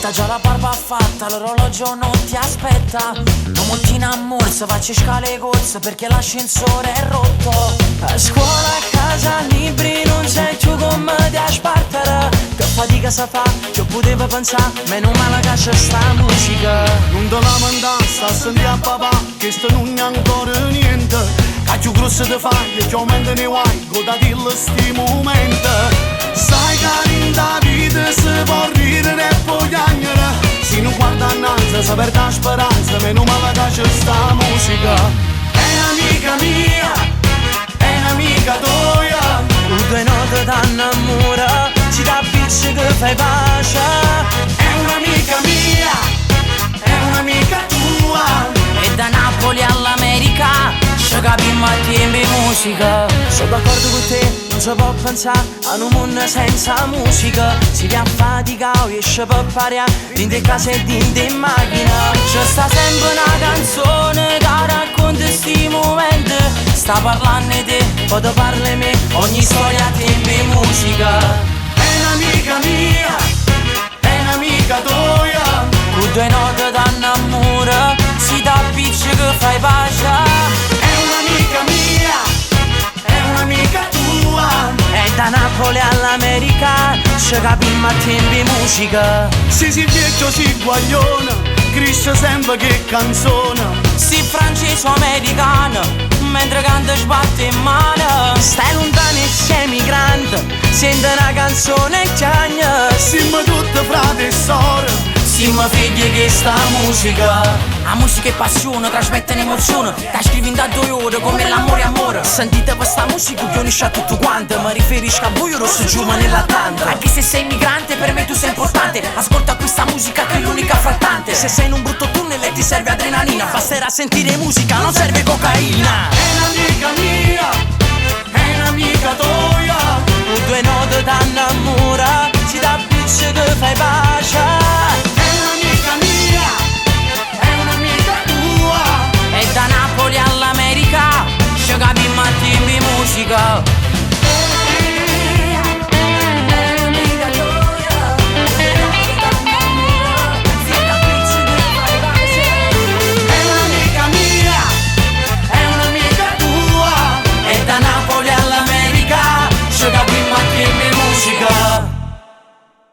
T'ha già la barba fatta, l'orologio non ti aspetta. Non molti in ammorso, faccio scale corse perché l'ascensore è rotto. A scuola, a casa, libri, non c'è più come ti aspartare. Che fatica si fa, ci potevo pensare, meno male che c'è sta musica. Non te lamentare, sta a sentire a papà, che sto non è ancora niente. Che più grosso ti fai e più aumenta ne vuoi, godatillo sti momenti. Sai che in da vita si può ridere e poi piangere. Se non guarda innanzi si perde la speranza, meno male che c'è sta musica. È un'amica mia, è un'amica tua. Due note d'annamore, ci dà pizza che fai pace. È un'amica mia, è un'amica tua. E da Napoli all'America ci capimmo a tempi musica. Sono d'accordo con te, non si può pensare a un mondo senza musica. Si chiama fatica, riesce per pariare, dinte casa e dinte in macchina. C'è sta sempre una canzone che racconta sti momenti. Sta parlando di te, poi te parli me, ogni storia a tempi musica. È un'amica mia, è un'amica tua. Con due note d'annamore, si dà piccia che fai pace. È un'amica mia, è un'amica tua. E da Napoli all'America ci capimmo a tempi musica. Se si vecchio si guagliona, cresce sempre che canzone. Si francese o americano, mentre canta sbatte in mano. Stai lontano e sei migrante, senti una canzone e chiagna. Siamo tutti frati e sorelle, Siamo figli che sta musica. La musica è passione, trasmette un'emozione. Ti scrivi da 2 ore come l'amore amore. Sentite questa musica che unisce a tutto quanto. Mi riferisco a voi rosso giù ma nella tanta. Anche se sei migrante per me tu sei importante. Ascolta questa musica che è l'unica frattante. Se sei in un brutto tunnel e ti serve adrenalina, basterà sentire musica, non serve cocaina. è un'amica mia, è un'amica tua. Due note